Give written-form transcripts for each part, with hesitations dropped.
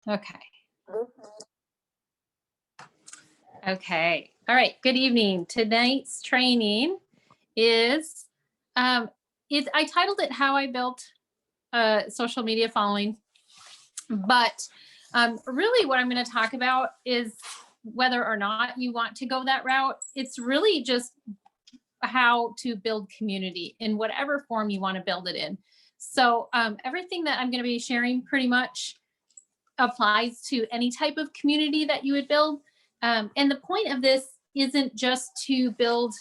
Okay. Okay. All right. Good evening. Tonight's training is I titled it How I Built a Social Media Following. But really what I'm going to talk about is whether or not you want to go that route. It's really just how to build community in whatever form you want to build it in. So everything that I'm going to be sharing pretty much applies to any type of community that you would build. And the point of this isn't just to build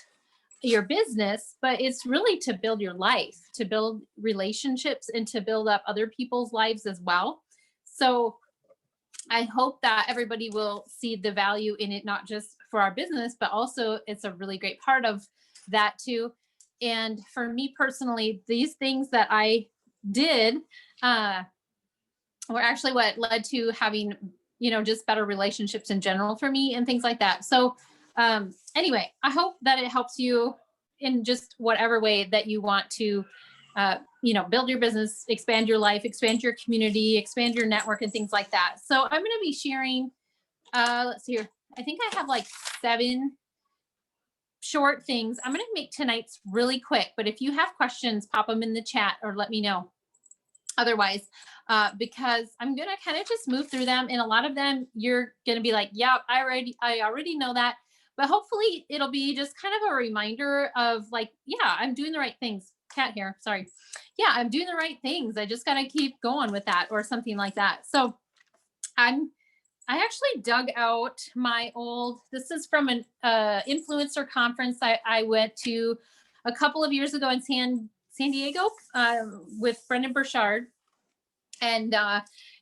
your business, but it's really to build your life, to build relationships, and to build up other people's lives as well. So I hope that everybody will see the value in it, not just for our business, but also it's a really great part of that too. And for me personally, these things that I did were actually what led to having, just better relationships in general for me and things like that. So anyway, I hope that it helps you in just whatever way that you want to, build your business, expand your life, expand your community, expand your network and things like that. So I'm going to be sharing, let's see here. I think I have like 7 short things. I'm going to make tonight's really quick, but if you have questions, pop them in the chat or let me know. Otherwise, because I'm going to kind of just move through them. And a lot of them, you're going to be like, yeah, I already know that. But hopefully it'll be just kind of a reminder of like, yeah, I'm doing the right things. Cat here, sorry. Yeah, I'm doing the right things. I just got to keep going with that or something like that. So I actually dug out my old, this is from an influencer conference I went to a couple of years ago in San Diego with Brendan Burchard. And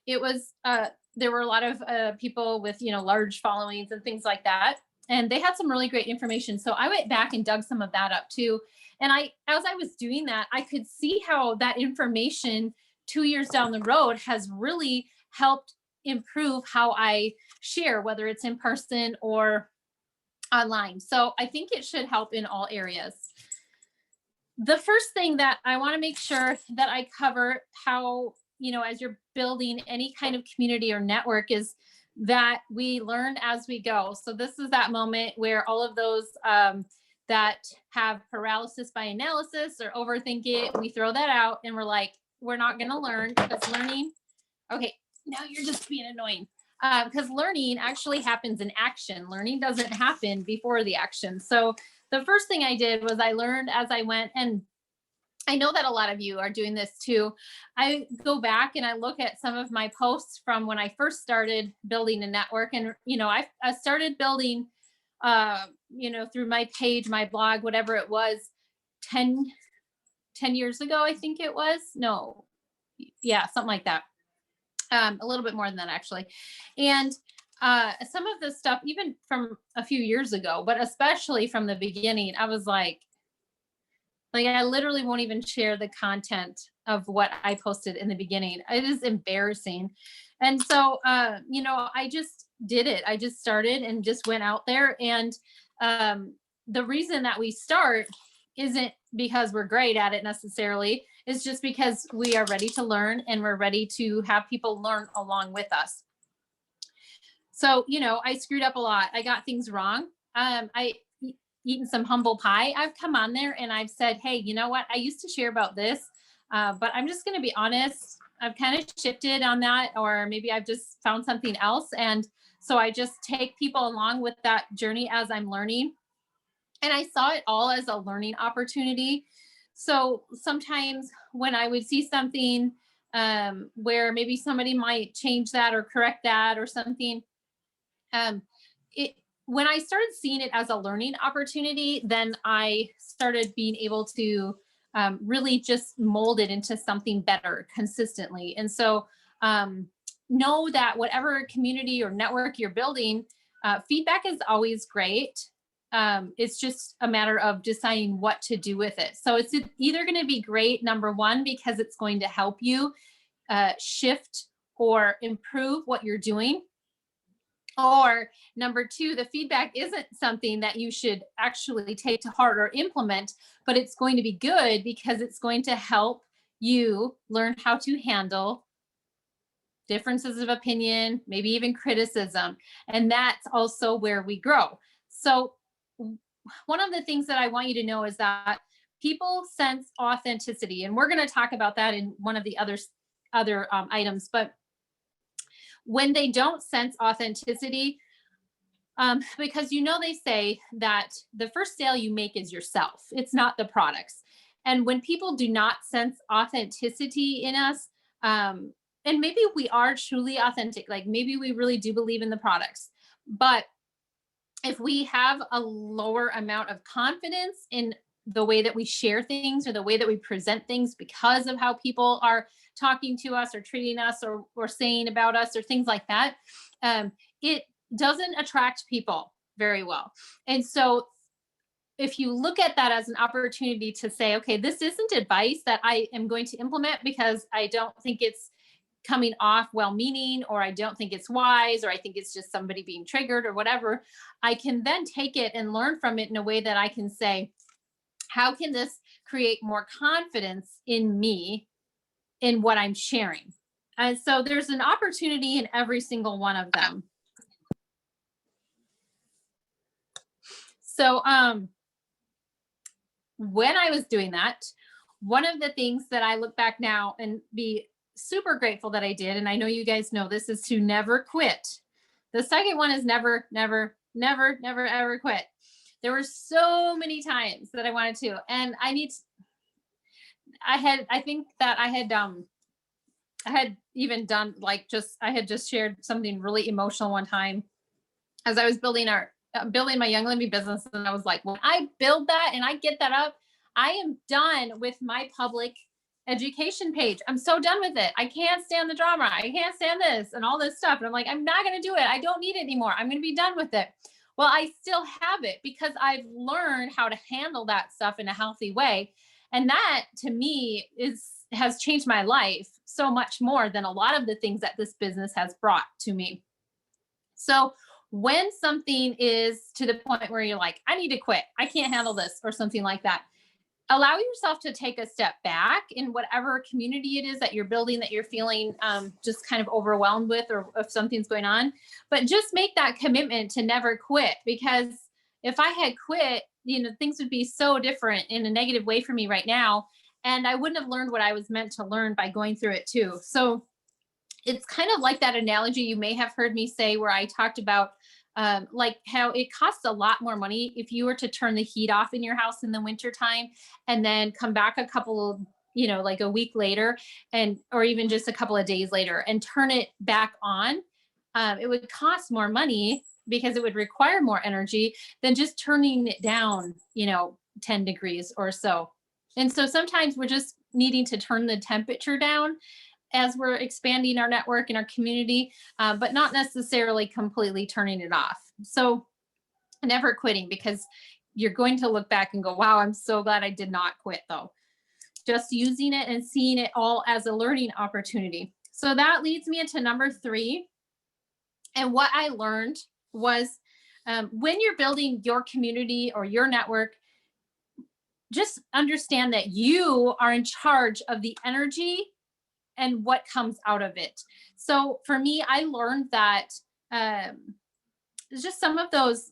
it was, there were a lot of people with, large followings and things like that. And they had some really great information. So I went back and dug some of that up too. And as I was doing that, I could see how that information 2 years down the road has really helped improve how I share, whether it's in person or online. So I think it should help in all areas. The first thing that I want to make sure that I cover how, as you're building any kind of community or network is that we learn as we go. So this is that moment where all of those that have paralysis by analysis or overthink it, we throw that out and we're like, we're not going to learn because learning. Okay, now you're just being annoying. Because learning actually happens in action. Learning doesn't happen before the action. So the first thing I did was I learned as I went, and I know that a lot of you are doing this too. I go back and I look at some of my posts from when I first started building a network. And, I started building, through my page, my blog, whatever it was, 10 years ago, I think it was. No, yeah, something like that. A little bit more than that, actually. And some of the stuff, even from a few years ago, but especially from the beginning, I was like I literally won't even share the content of what I posted in the beginning. It is embarrassing. And so, I just did it. I just started and just went out there. And the reason that we start isn't because we're great at it necessarily. It's just because we are ready to learn and we're ready to have people learn along with us. So, I screwed up a lot. I got things wrong. I eaten some humble pie. I've come on there and I've said, hey, you know what? I used to share about this, but I'm just going to be honest. I've kind of shifted on that, or maybe I've just found something else. And so I just take people along with that journey as I'm learning. And I saw it all as a learning opportunity. So sometimes when I would see something where maybe somebody might change that or correct that or something, when I started seeing it as a learning opportunity, then I started being able to really just mold it into something better consistently. And so know that whatever community or network you're building, feedback is always great. It's just a matter of deciding what to do with it. So it's either going to be great, number one, because it's going to help you shift or improve what you're doing. Or number two, the feedback isn't something that you should actually take to heart or implement, but it's going to be good because it's going to help you learn how to handle differences of opinion, maybe even criticism. And that's also where we grow. So one of the things that I want you to know is that people sense authenticity, and we're going to talk about that in one of the other items. But when they don't sense authenticity, because they say that the first sale you make is yourself, it's not the products. And when people do not sense authenticity in us, and maybe we are truly authentic, like maybe we really do believe in the products, but if we have a lower amount of confidence in the way that we share things or the way that we present things because of how people are talking to us or treating us or saying about us or things like that, it doesn't attract people very well. And so if you look at that as an opportunity to say, okay, this isn't advice that I am going to implement because I don't think it's coming off well-meaning, or I don't think it's wise, or I think it's just somebody being triggered or whatever, I can then take it and learn from it in a way that I can say, how can this create more confidence in me in what I'm sharing? And so there's an opportunity in every single one of them. So when I was doing that, one of the things that I look back now and be super grateful that I did, and I know you guys know this, is to never quit. The second one is never, never, never, never, ever quit. There were so many times that I wanted to, and I think that I had even done I had just shared something really emotional one time as I was building my Young Living business. And I was like, when I build that and I get that up, I am done with my public education page. I'm so done with it. I can't stand the drama. I can't stand this and all this stuff. And I'm like, I'm not going to do it. I don't need it anymore. I'm going to be done with it. Well, I still have it because I've learned how to handle that stuff in a healthy way. And that to me has changed my life so much more than a lot of the things that this business has brought to me. So when something is to the point where you're like, I need to quit, I can't handle this, or something like that, allow yourself to take a step back in whatever community it is that you're building, that you're feeling just kind of overwhelmed with, or if something's going on. But just make that commitment to never quit, because if I had quit, things would be so different in a negative way for me right now. And I wouldn't have learned what I was meant to learn by going through it too. So it's kind of like that analogy you may have heard me say, where I talked about like how it costs a lot more money if you were to turn the heat off in your house in the wintertime and then come back a couple of, like a week later, or even just a couple of days later, and turn it back on. It would cost more money because it would require more energy than just turning it down, 10 degrees or so. And so sometimes we're just needing to turn the temperature down as we're expanding our network and our community, but not necessarily completely turning it off. So never quitting, because you're going to look back and go, wow, I'm so glad I did not quit though. Just using it and seeing it all as a learning opportunity. So that leads me into number 3. And what I learned was when you're building your community or your network, just understand that you are in charge of the energy and what comes out of it. So for me, I learned that just some of those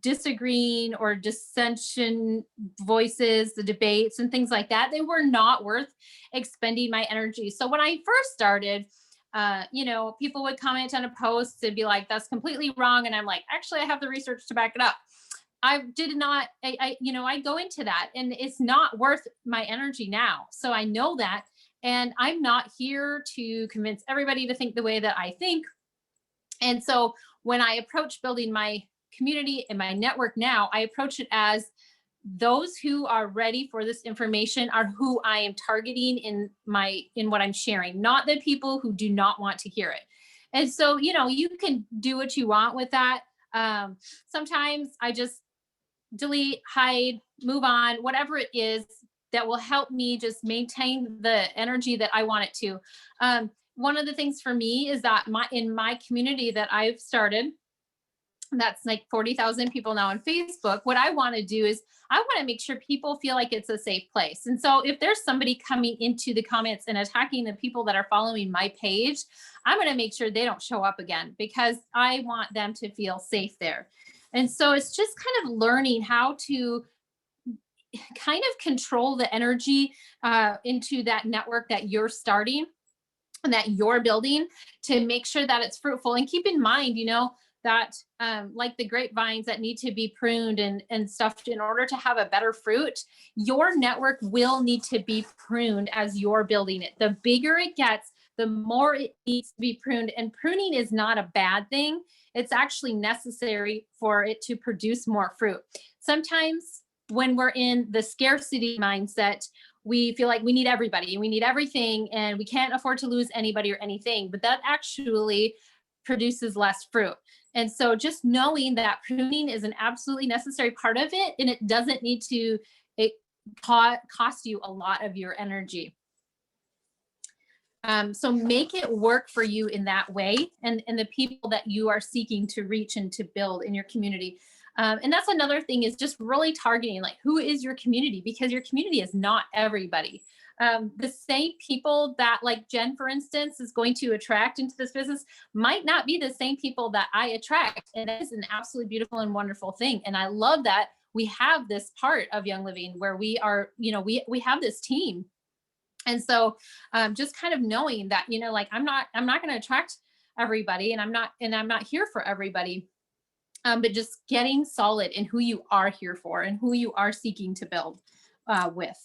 disagreeing or dissension voices, the debates and things like that, they were not worth expending my energy. So when I first started, people would comment on a post and be like, that's completely wrong. And I'm like, actually, I have the research to back it up. I go into that, and it's not worth my energy now. So I know that. And I'm not here to convince everybody to think the way that I think. And so when I approach building my community and my network now, I approach it as those who are ready for this information are who I am targeting in what I'm sharing, not the people who do not want to hear it. And so, you can do what you want with that. Sometimes I just delete, hide, move on, whatever it is that will help me just maintain the energy that I want it to. One of the things for me is that in my community that I've started, That's like 40,000 people now on Facebook. What I want to do is I want to make sure people feel like it's a safe place. And so if there's somebody coming into the comments and attacking the people that are following my page, I'm going to make sure they don't show up again because I want them to feel safe there. And so it's just kind of learning how to kind of control the energy into that network that you're starting and that you're building to make sure that it's fruitful. And keep in mind, that like the grapevines that need to be pruned and stuff in order to have a better fruit, your network will need to be pruned as you're building it. The bigger it gets, the more it needs to be pruned. And pruning is not a bad thing. It's actually necessary for it to produce more fruit. Sometimes when we're in the scarcity mindset, we feel like we need everybody and we need everything and we can't afford to lose anybody or anything, but that actually produces less fruit. And so just knowing that pruning is an absolutely necessary part of it, and it doesn't need to cost you a lot of your energy. So make it work for you in that way, and the people that you are seeking to reach and to build in your community. And that's another thing, is just really targeting, like, who is your community? Because your community is not everybody. The same people that, like Jen, for instance, is going to attract into this business might not be the same people that I attract. And that is an absolutely beautiful and wonderful thing. And I love that we have this part of Young Living where we are, we have this team. And so just kind of knowing that, like, I'm not going to attract everybody, and I'm not here for everybody. But just getting solid in who you are here for and who you are seeking to build with.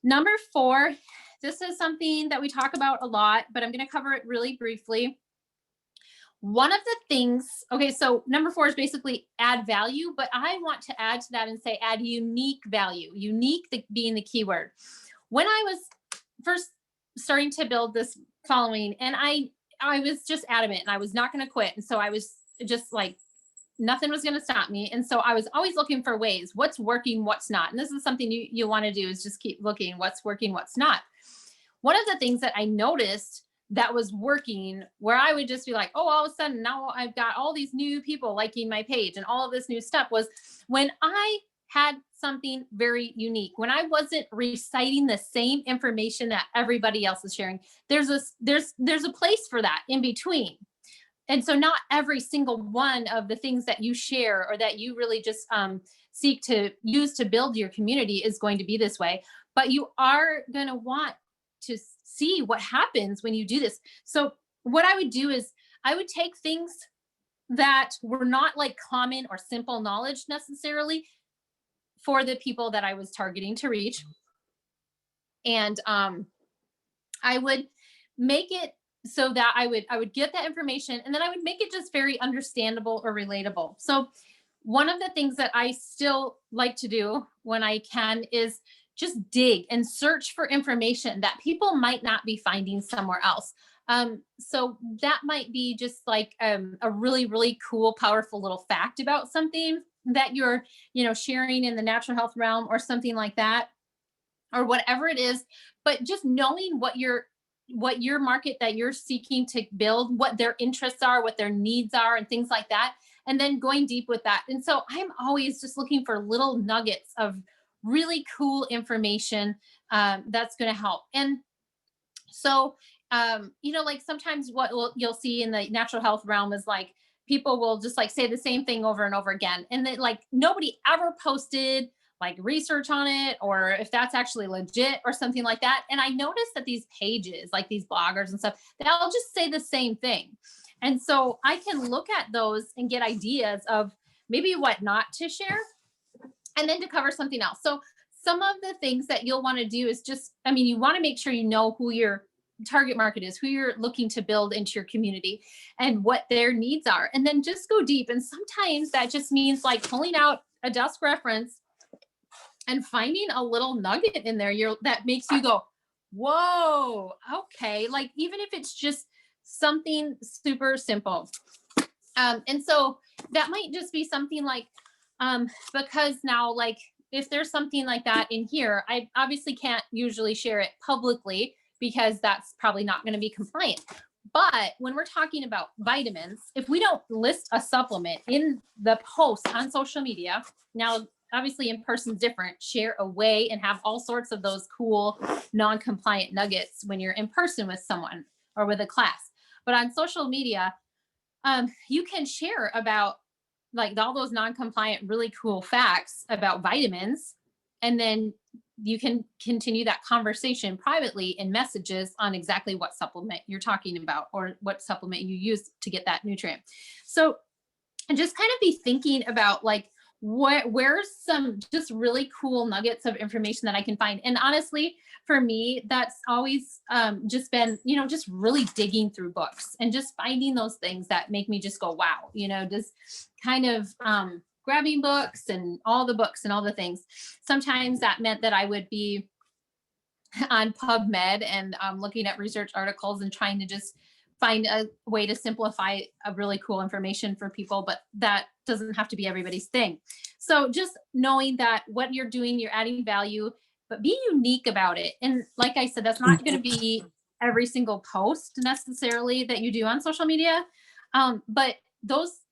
Number 4, this is something that we talk about a lot, but I'm going to cover it really briefly. One of the things, okay, so number 4 is basically add value, but I want to add to that and say add unique value, being the keyword. When I was first starting to build this following, and I was just adamant and I was not going to quit. And so I was just like, nothing was going to stop me. And so I was always looking for ways, what's working, what's not. And this is something you want to do, is just keep looking what's working, what's not. One of the things that I noticed that was working, where I would just be like, oh, all of a sudden now I've got all these new people liking my page and all of this new stuff, was when I had something very unique, when I wasn't reciting the same information that everybody else is sharing. There's a place for that in between. And so not every single one of the things that you share or that you really just seek to use to build your community is going to be this way, but you are going to want to see what happens when you do this. So what I would do is I would take things that were not like common or simple knowledge necessarily for the people that I was targeting to reach. And I would make it so that I would get that information, and then I would make it just very understandable or relatable. So one of the things that I still like to do when I can is just dig and search for information that people might not be finding somewhere else. So that might be just like a really, really cool, powerful little fact about something that you're, sharing in the natural health realm or something like that, or whatever it is. But just knowing what your market that you're seeking to build, what their interests are, what their needs are, and things like that, and then going deep with that. And so I'm always just looking for little nuggets of really cool information that's going to help. And so, like sometimes what you'll see in the natural health realm is like people will just like say the same thing over and over again, and then like nobody ever posted like research on it, or if that's actually legit or something like that. And I noticed that these pages, like these bloggers and stuff, they'll just say the same thing. And so I can look at those and get ideas of maybe what not to share, and then to cover something else. So some of the things that you'll want to do is just, you want to make sure you know who your target market is, who you're looking to build into your community, and what their needs are. And then just go deep. And sometimes that just means like pulling out a desk reference and finding a little nugget in there that makes you go, whoa, okay. Like, even if it's just something super simple. And so that might just be something like, because now, like, if there's something like that in here, I obviously can't usually share it publicly because that's probably not going to be compliant. But when we're talking about vitamins, if we don't list a supplement in the post on social media, now obviously in person is different, share away and have all sorts of those cool non-compliant nuggets when you're in person with someone or with a class. But on social media, you can share about like all those non-compliant, really cool facts about vitamins. And then you can continue that conversation privately in messages on exactly what supplement you're talking about or what supplement you use to get that nutrient. So, and just kind of be thinking about like, where's some just really cool nuggets of information that I can find. And honestly, for me, that's always just been, just really digging through books and just finding those things that make me just go, wow, just kind of grabbing books and all the things. Sometimes that meant that I would be on PubMed and looking at research articles and trying to just find a way to simplify a really cool information for people, but that doesn't have to be everybody's thing. So just knowing that what you're doing, you're adding value, but be unique about it. And like I said, that's not going to be every single post necessarily that you do on social media. But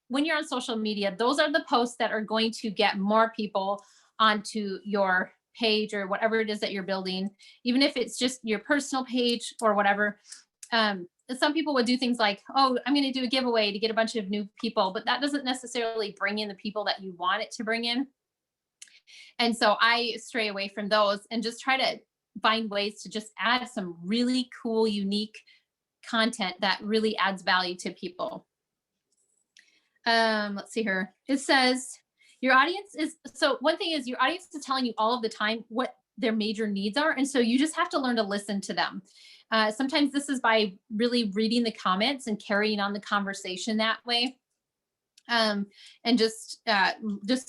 when you're on social media, those are the posts that are going to get more people onto your page or whatever it is that you're building, even if it's just your personal page or whatever. Some people would do things like, oh, I'm going to do a giveaway to get a bunch of new people, but that doesn't necessarily bring in the people that you want it to bring in. And so I stray away from those and just try to find ways to just add some really cool, unique content that really adds value to people. Let's see here. It says your audience is, so one thing is your audience is telling you all of the time what their major needs are. And so you just have to learn to listen to them. Sometimes this is by really reading the comments and carrying on the conversation that way. And just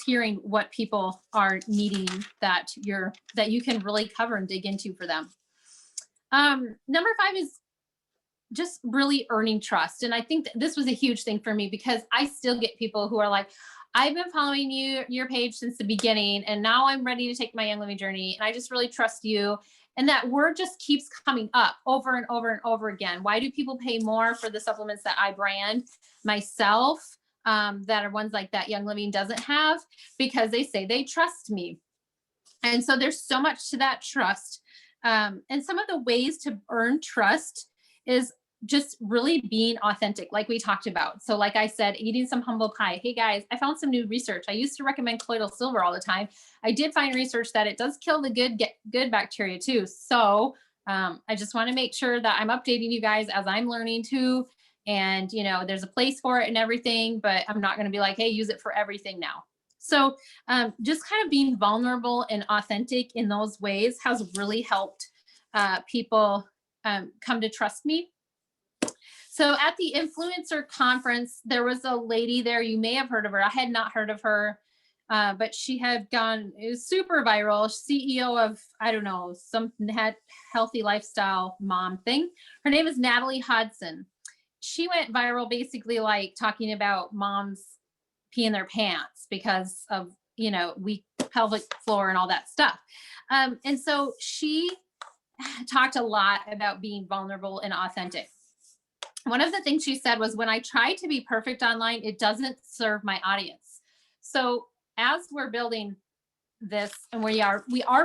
hearing what people are needing that you can really cover and dig into for them. Number 5 is just really earning trust. And I think this was a huge thing for me because I still get people who are like, I've been following your page since the beginning, and now I'm ready to take my Young Living journey. And I just really trust you. And that word just keeps coming up over and over and over again. Why do people pay more for the supplements that I brand myself, that are ones like that Young Living doesn't have? Because they say they trust me. And so there's so much to that trust. And some of the ways to earn trust is just really being authentic, like we talked about. So like I said, eating some humble pie. Hey guys, I found some new research. I used to recommend colloidal silver all the time. I did find research that it does kill the good bacteria too. So I just want to make sure that I'm updating you guys as I'm learning too. And there's a place for it and everything, but I'm not going to be like, hey, use it for everything now. So just kind of being vulnerable and authentic in those ways has really helped people come to trust me. So at the influencer conference, there was a lady there. You may have heard of her. I had not heard of her, but she had gone, it was super viral, CEO of, I don't know, some healthy lifestyle mom thing. Her name is Natalie Hodson. She went viral basically like talking about moms peeing their pants because of, weak pelvic floor and all that stuff. And so she talked a lot about being vulnerable and authentic. One of the things she said was, when I try to be perfect online, it doesn't serve my audience. So as we're building this, and we are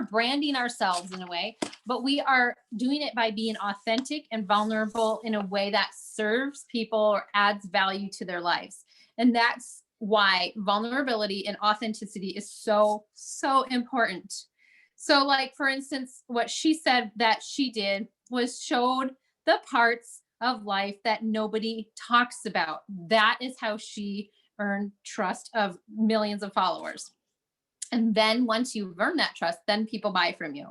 branding ourselves in a way, but we are doing it by being authentic and vulnerable in a way that serves people or adds value to their lives. And that's why vulnerability and authenticity is so, so important. So like, for instance, what she said that she did was showed the parts of life that nobody talks about. That is how she earned trust of millions of followers. And then once you've earned that trust, then people buy from you.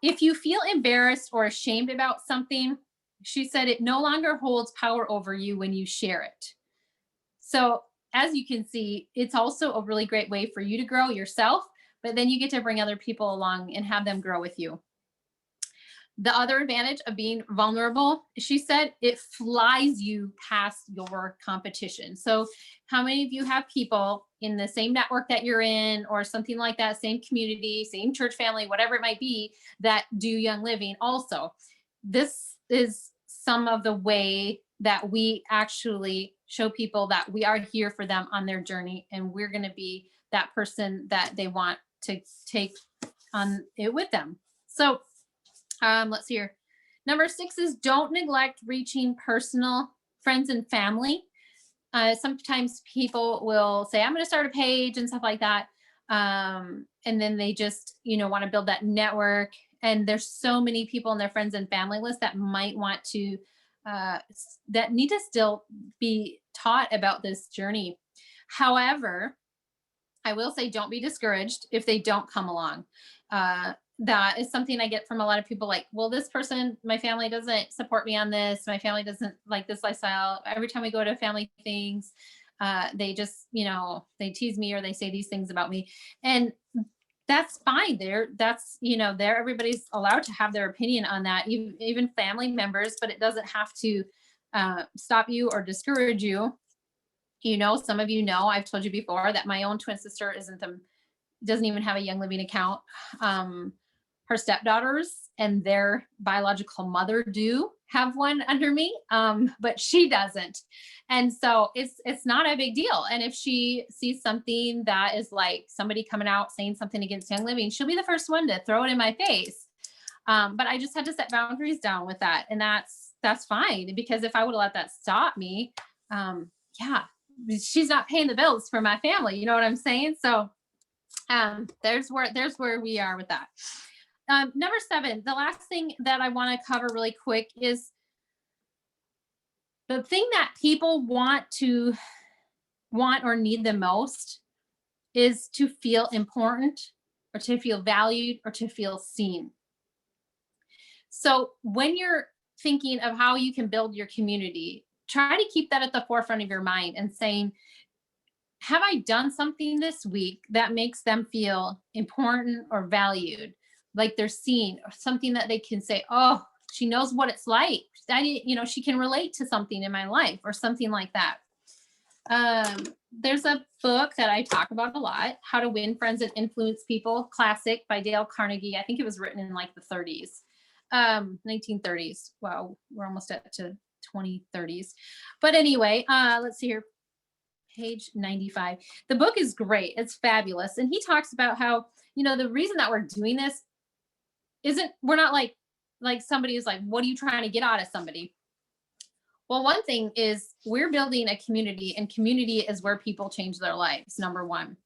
If you feel embarrassed or ashamed about something, she said, it no longer holds power over you when you share it. So as you can see, it's also a really great way for you to grow yourself, but then you get to bring other people along and have them grow with you. The other advantage of being vulnerable, she said, it flies you past your competition. So how many of you have people in the same network that you're in or something like that, same community, same church family, whatever it might be, that do Young Living also? This is some of the way that we actually show people that we are here for them on their journey, and we're going to be that person that they want to take on it with them. So let's see here. Number 6 is don't neglect reaching personal friends and family. Sometimes people will say, I'm going to start a page and stuff like that. And then they just, want to build that network. And there's so many people in their friends and family list that might want to, that need to still be taught about this journey. However, I will say, don't be discouraged if they don't come along. That is something I get from a lot of people, like, well, this person, my family doesn't support me on this. My family doesn't like this lifestyle. Every time we go to family things, they just, they tease me or they say these things about me. And that's fine. Everybody's allowed to have their opinion on that, even family members, but it doesn't have to stop you or discourage you. Some of I've told you before that my own twin sister doesn't even have a Young Living account. Her stepdaughters and their biological mother do have one under me, but she doesn't. And so it's not a big deal. And if she sees something that is like somebody coming out saying something against Young Living, she'll be the first one to throw it in my face. But I just had to set boundaries down with that. And that's fine, because if I would have let that stop me, she's not paying the bills for my family. You know what I'm saying? So there's where we are with that. Number 7, the last thing that I want to cover really quick is the thing that people want or need the most is to feel important, or to feel valued, or to feel seen. So when you're thinking of how you can build your community, try to keep that at the forefront of your mind and saying, have I done something this week that makes them feel important or valued, like they're seen, or something that they can say, oh, she knows what it's like. She can relate to something in my life, or something like that. There's a book that I talk about a lot, How to Win Friends and Influence People, classic by Dale Carnegie. I think it was written in like the 30s, 1930s. Wow, we're almost at to 2030s. But anyway, let's see here. Page 95. The book is great. It's fabulous. And he talks about how, the reason that we're doing this we're not like somebody is like, what are you trying to get out of somebody? Well, one thing is we're building a community, and community is where people change their lives, number 1.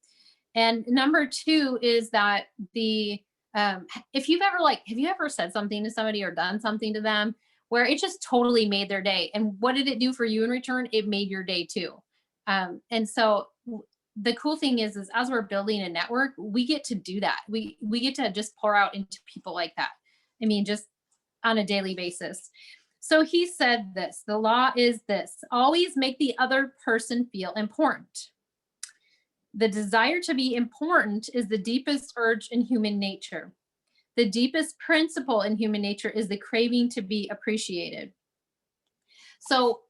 And number 2 is that if you've ever have you ever said something to somebody or done something to them where it just totally made their day? And what did it do for you in return? It made your day too. And so the cool thing is as we're building a network, we get to do that. We get to just pour out into people like that. I mean, just on a daily basis. So he said this, the law is this: always make the other person feel important. The desire to be important is the deepest urge in human nature. The deepest principle in human nature is the craving to be appreciated. So,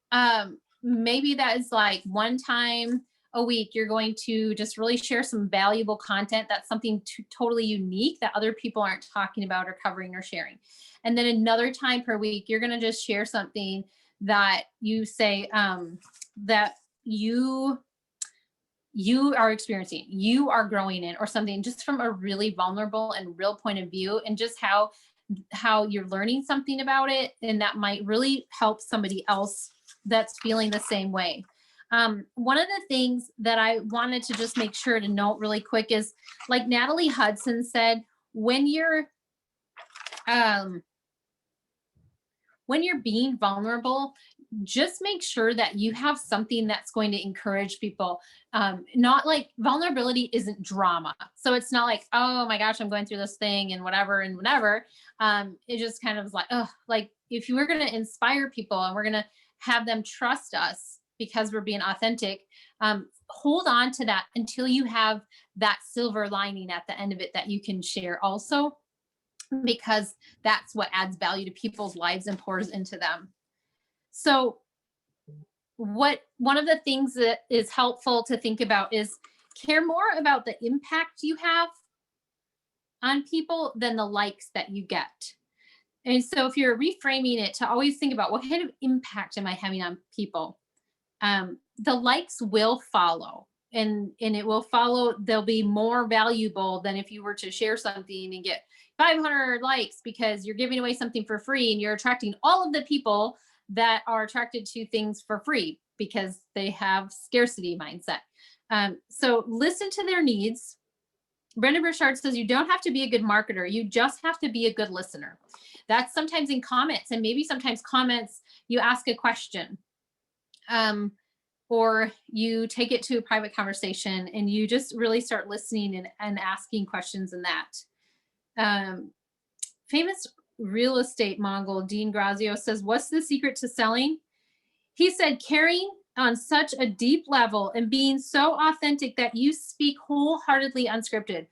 maybe that is like one time a week, you're going to just really share some valuable content that's something totally unique that other people aren't talking about or covering or sharing. And then another time per week, you're going to just share something that you say that you are experiencing, you are growing in, or something just from a really vulnerable and real point of view, and just how you're learning something about it. And that might really help somebody else that's feeling the same way. One of the things that I wanted to just make sure to note really quick is, like Natalie Hudson said, when you're being vulnerable, just make sure that you have something that's going to encourage people. Not like vulnerability isn't drama. So it's not like, oh my gosh, I'm going through this thing and whatever. It just kind of is like, oh, like if you were going to inspire people and we're going to have them trust us because we're being authentic, hold on to that until you have that silver lining at the end of it that you can share also, because that's what adds value to people's lives and pours into them. So one of the things that is helpful to think about is care more about the impact you have on people than the likes that you get. And so if you're reframing it to always think about what kind of impact am I having on people, the likes will follow, and it will follow. They'll be more valuable than if you were to share something and get 500 likes because you're giving away something for free and you're attracting all of the people that are attracted to things for free because they have scarcity mindset. So listen to their needs. Brenda Burchard says you don't have to be a good marketer. You just have to be a good listener. That's sometimes in comments, and maybe sometimes comments, you ask a question, or you take it to a private conversation and you just really start listening and asking questions in that. Famous real estate Mongol, Dean Grazio, says, what's the secret to selling? He said, carrying on such a deep level and being so authentic that you speak wholeheartedly unscripted.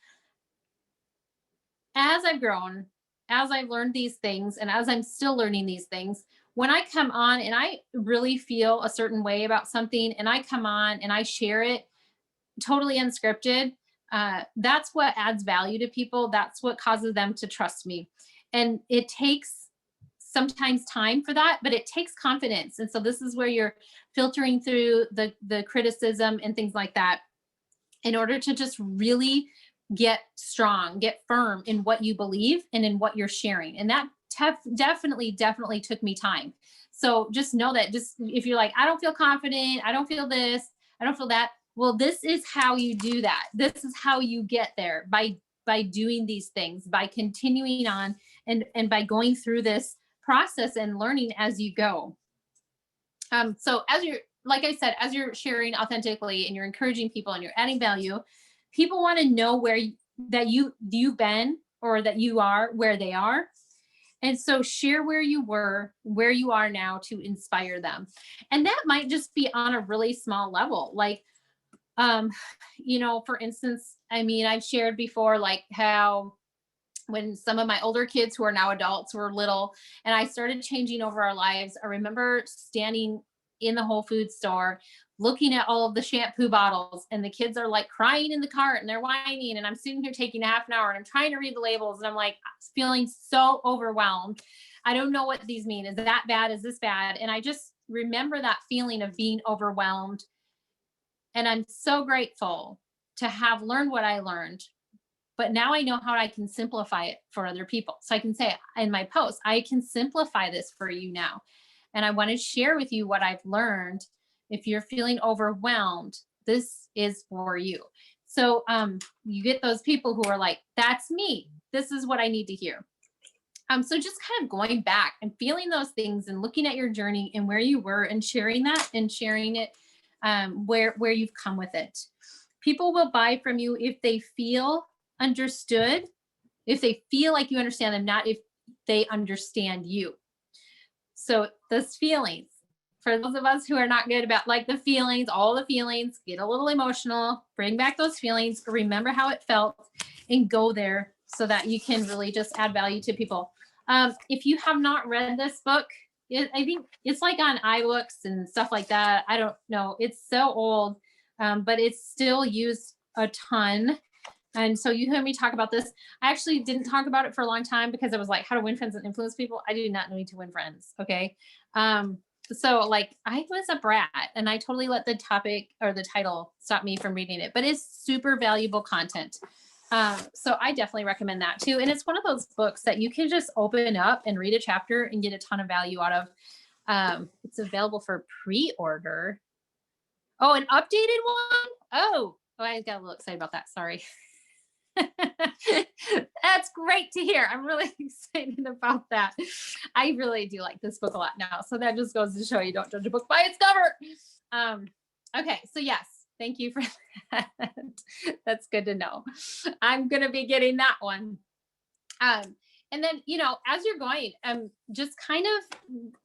As I've grown, as I've learned these things, and as I'm still learning these things, when I come on and I really feel a certain way about something and I come on and I share it totally unscripted, that's what adds value to people. That's what causes them to trust me. And it takes sometimes time for that, but it takes confidence. And so this is where you're filtering through the criticism and things like that in order to just really get strong, get firm in what you believe and in what you're sharing. And that definitely took me time. So just know that, just if you're like, I don't feel confident, I don't feel this, I don't feel that. Well, this is how you do that. This is how you get there, by doing these things, by continuing on, and by going through this process and learning as you go. So as you're, like I said, as you're sharing authentically and you're encouraging people and you're adding value, people want to know where you've been, or that you are where they are. And so share where you were, where you are now, to inspire them. And that might just be on a really small level. Like, for instance, I mean, I've shared before, like how when some of my older kids who are now adults were little and I started changing over our lives, I remember standing in the Whole Foods store looking at all of the shampoo bottles, and the kids are like crying in the cart and they're whining, and I'm sitting here taking a half an hour and I'm trying to read the labels, and I'm like feeling so overwhelmed. I don't know what these mean. Is that bad? Is this bad? And I just remember that feeling of being overwhelmed. And I'm so grateful to have learned what I learned. But now I know how I can simplify it for other people. So I can say in my post, I can simplify this for you now. And I want to share with you what I've learned. If you're feeling overwhelmed, this is for you. So you get those people who are like, that's me. This is what I need to hear. So just kind of going back and feeling those things and looking at your journey and where you were and sharing that and sharing it where you've come with it. People will buy from you if they feel understood, if they feel like you understand them, not if they understand you. So those feelings, for those of us who are not good about like the feelings, all the feelings, get a little emotional, bring back those feelings, remember how it felt, and go there so that you can really just add value to people. If you have not read this book, I think it's like on iBooks and stuff like that. I don't know. It's so old, but it's still used a ton. And so you heard me talk about this. I actually didn't talk about it for a long time because I was like, how to win friends and influence people. I do not need to win friends. Okay. So like I was a brat and I totally let the topic or the title stop me from reading it, but it's super valuable content. So I definitely recommend that too. And it's one of those books that you can just open up and read a chapter and get a ton of value out of. It's available for pre-order. Oh, an updated one? Oh, I got a little excited about that. Sorry. That's great to hear. I'm really excited about that. I really do like this book a lot now. So that just goes to show you don't judge a book by its cover. Okay, so yes, thank you for that. That's good to know. I'm going to be getting that one. And then, as you're going, just kind of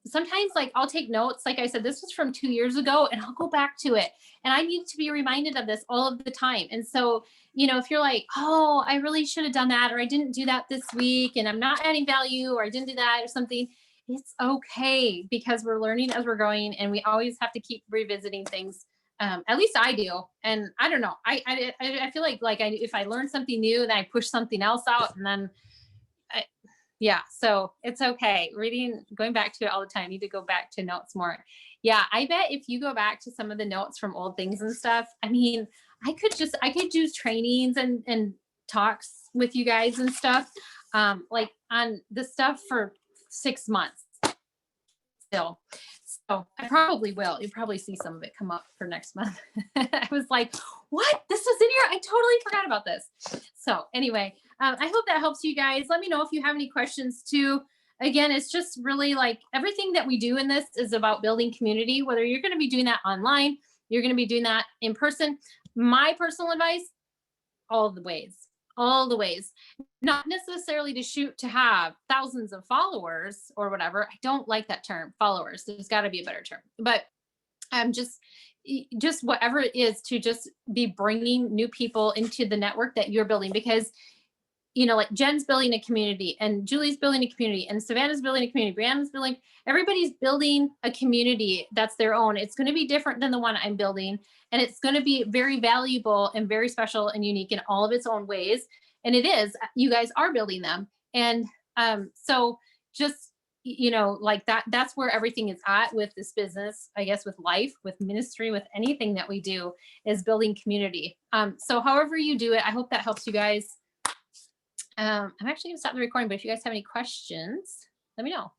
sometimes like I'll take notes. Like I said, this was from 2 years ago and I'll go back to it. And I need to be reminded of this all of the time. And so, if you're like, oh, I really should have done that, or I didn't do that this week and I'm not adding value, or I didn't do that or something, it's okay, because we're learning as we're going and we always have to keep revisiting things. At least I do. And I don't know. I feel like if I learn something new, then I push something else out, and then Yeah, so it's okay. Reading, going back to it all the time. I need to go back to notes more. Yeah, I bet if you go back to some of the notes from old things and stuff, I mean, I could do trainings and talks with you guys and stuff, like on the stuff for 6 months still. So I probably will. You'll probably see some of it come up for next month. I was like, what? This was in here? I totally forgot about this. So anyway, I hope that helps you guys. Let me know if you have any questions too. Again, it's just really like everything that we do in this is about building community, whether you're going to be doing that online, you're going to be doing that in person. My personal advice, all the ways, all the ways, not necessarily to shoot to have thousands of followers or whatever. I don't like that term, followers. There's got to be a better term, but just whatever it is to just be bringing new people into the network that you're building, because like Jen's building a community and Julie's building a community and Savannah's building a community, Brianna's building, everybody's building a community that's their own. It's going to be different than the one I'm building. And it's going to be very valuable and very special and unique in all of its own ways. And it is, you guys are building them. And so just, like that's where everything is at with this business, I guess, with life, with ministry, with anything that we do, is building community. So however you do it, I hope that helps you guys. I'm actually going to stop the recording, but if you guys have any questions, let me know.